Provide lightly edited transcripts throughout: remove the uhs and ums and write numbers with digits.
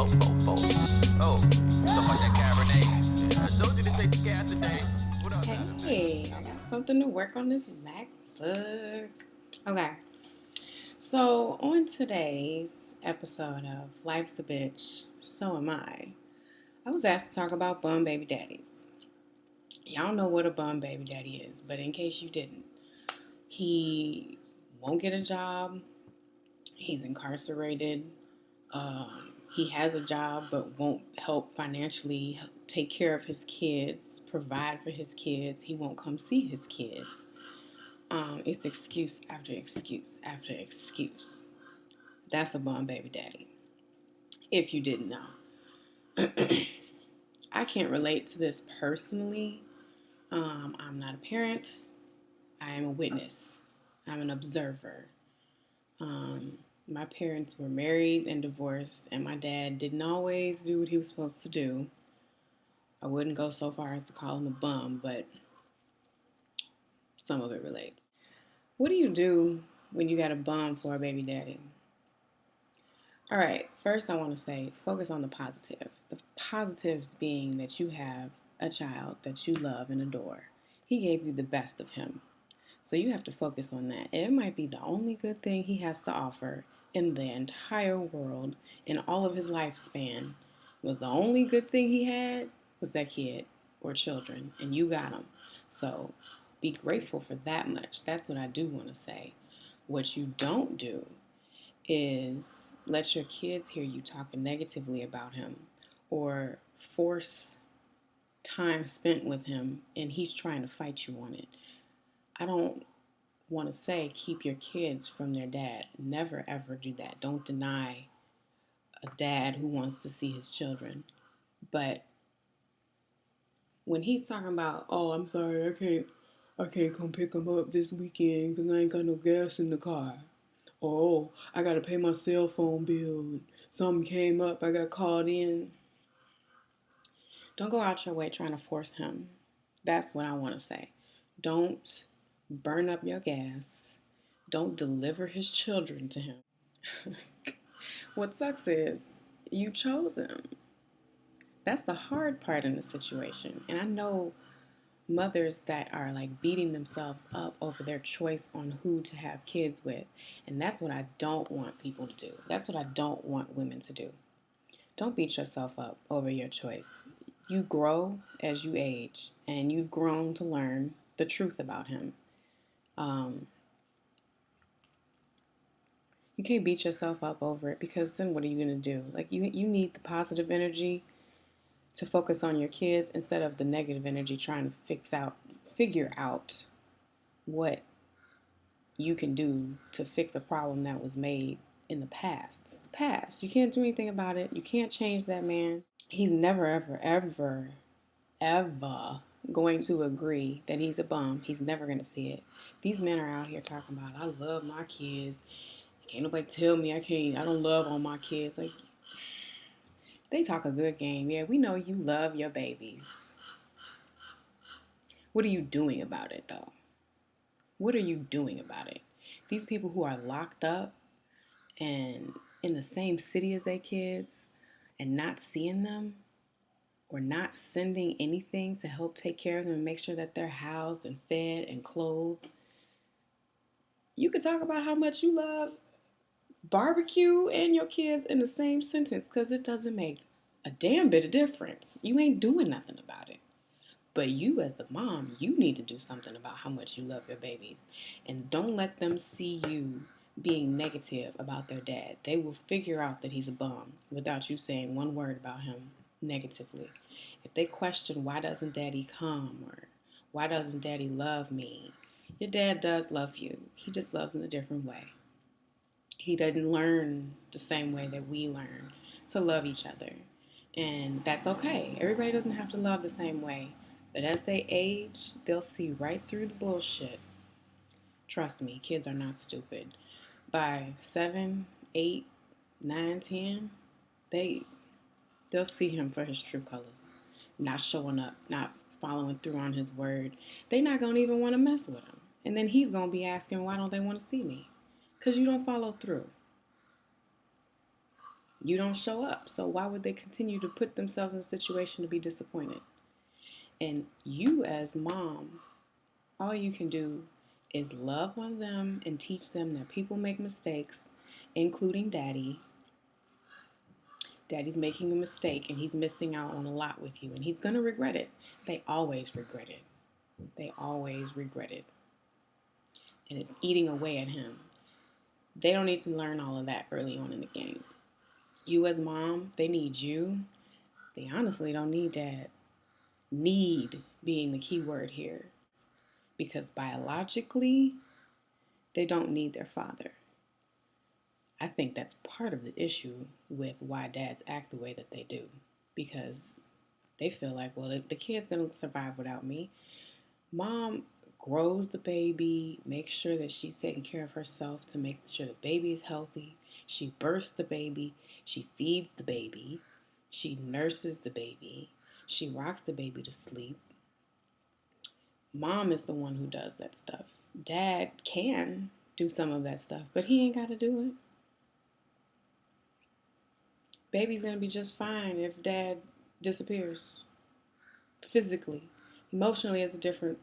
Ho, ho, ho. Oh, you talking about that Cabernet? Yeah, I told you to take the cat today. What else happened, baby? Hey, I got something to work on this MacBook. Okay, so on today's episode of Life's a Bitch, So Am I was asked to talk about bum baby daddies. Y'all know what a bum baby daddy is, but in case you didn't, he won't get a job, he's incarcerated, he has a job but won't help financially take care of his kids, provide for his kids, he won't come see his kids. It's excuse after excuse after excuse. That's a bum baby daddy. If you didn't know, I can't relate to this personally. I'm not a parent. I am a witness. I'm an observer. Um, my parents were married and divorced, and my dad didn't always do what he was supposed to do. I wouldn't go so far as to call him a bum, but some of it relates. What do you do when you got a bum for a baby daddy? All right, first I want to say focus on the positive. The positives being that you have a child that you love and adore. He gave you the best of him. So you have to focus on that. It might be the only good thing he has to offer in the entire world, in all of his lifespan. Was the only good thing he had was that kid or children, and you got them. So be grateful for that much. That's what I do want to say. What you don't do is let your kids hear you talking negatively about him or force time spent with him and he's trying to fight you on it. I don't want to say keep your kids from their dad. Never ever do that. Don't deny a dad who wants to see his children. But when he's talking about, oh, I'm sorry, I can't come pick him up this weekend because I ain't got no gas in the car. Oh, I got to pay my cell phone bill. Something came up, I got called in. Don't go out your way trying to force him. That's what I want to say. Don't burn up your gas. Don't deliver his children to him. What sucks is you chose him. That's the hard part in the situation. And I know mothers that are like beating themselves up over their choice on who to have kids with. And that's what I don't want people to do. That's what I don't want women to do. Don't beat yourself up over your choice. You grow as you age, and you've grown to learn the truth about him. Um, you can't beat yourself up over it because then what are you going to do? Like you need the positive energy to focus on your kids instead of the negative energy trying to figure out what you can do to fix a problem that was made in the past. It's the past. You can't do anything about it. You can't change that man. He's never, ever, ever, ever going to agree that he's a bum. He's never going to see it. These men are out here talking about, I love my kids. Can't nobody tell me I don't love all my kids. Like, they talk a good game. Yeah, we know you love your babies. What are you doing about it, though? What are you doing about it? These people who are locked up and in the same city as their kids and not seeing them or not sending anything to help take care of them and make sure that they're housed and fed and clothed. You could talk about how much you love barbecue and your kids in the same sentence because it doesn't make a damn bit of difference. You ain't doing nothing about it. But you, as the mom, you need to do something about how much you love your babies. And don't let them see you being negative about their dad. They will figure out that he's a bum without you saying one word about him negatively. If they question, why doesn't daddy come? Or why doesn't daddy love me? Your dad does love you. He just loves in a different way. He doesn't learn the same way that we learn to love each other. And that's okay. Everybody doesn't have to love the same way. But as they age, they'll see right through the bullshit. Trust me, kids are not stupid. By 7, 8, 9, 10, they they'll see him for his true colors. Not showing up, not following through on his word. They're not gonna even want to mess with him. And then he's gonna be asking, why don't they want to see me? Because you don't follow through. You don't show up. So why would they continue to put themselves in a situation to be disappointed? And you as mom, all you can do is love on them and teach them that people make mistakes, including daddy. Daddy's making a mistake and he's missing out on a lot with you and he's going to regret it. They always regret it. They always regret it. And it's eating away at him. They don't need to learn all of that early on in the game. You as mom, they need you. They honestly don't need dad. Need being the key word here. Because biologically, they don't need their father. I think that's part of the issue with why dads act the way that they do. Because they feel like, well, the kid's going to survive without me. Mom grows the baby, makes sure that she's taking care of herself to make sure the baby is healthy. She births the baby. She feeds the baby. She nurses the baby. She rocks the baby to sleep. Mom is the one who does that stuff. Dad can do some of that stuff, but he ain't got to do it. Baby's going to be just fine if dad disappears. Physically. Emotionally is a different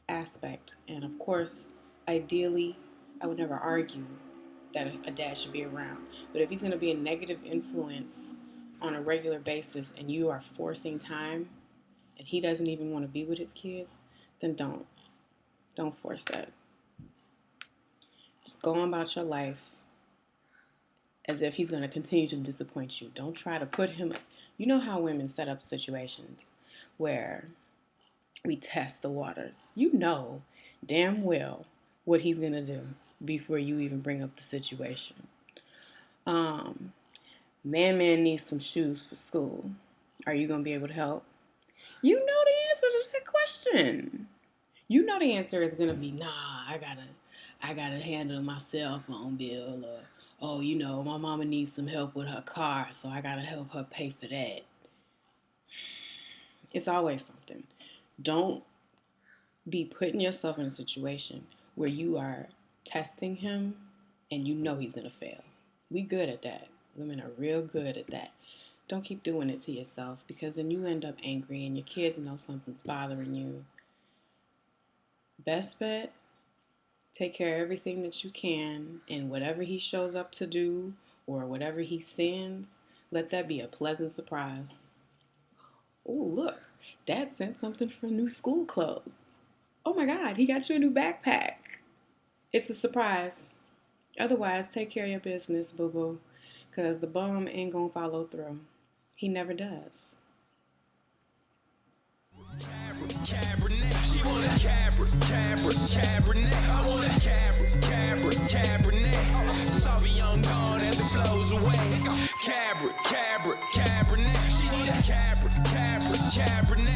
aspect. And of course, ideally, I would never argue that a dad should be around. But if he's going to be a negative influence on a regular basis and you are forcing time and he doesn't even want to be with his kids, then don't. Don't force that. Just go on about your life as if he's going to continue to disappoint you. Don't try to put him... You know how women set up situations where we test the waters. You know damn well what he's going to do before you even bring up the situation. Man needs some shoes for school. Are you going to be able to help? You know the answer to that question. You know the answer is going to be, nah, I gotta handle my cell phone bill, or, oh, you know, my mama needs some help with her car, so I gotta help her pay for that. It's always something. Don't be putting yourself in a situation where you are testing him and you know he's gonna fail. We good at that. Women are real good at that. Don't keep doing it to yourself, because then you end up angry and your kids know something's bothering you. Best bet, take care of everything that you can, and whatever he shows up to do or whatever he sends, let that be a pleasant surprise. Oh, look, Dad sent something for new school clothes. Oh my God, he got you a new backpack. It's a surprise. Otherwise, take care of your business, boo-boo, because the bum ain't gonna follow through. He never does. Cabernet, she want a Cabernet. I want a Cabernet. Sauvignon gone as it flows away. Cabernet. She need a Cabernet.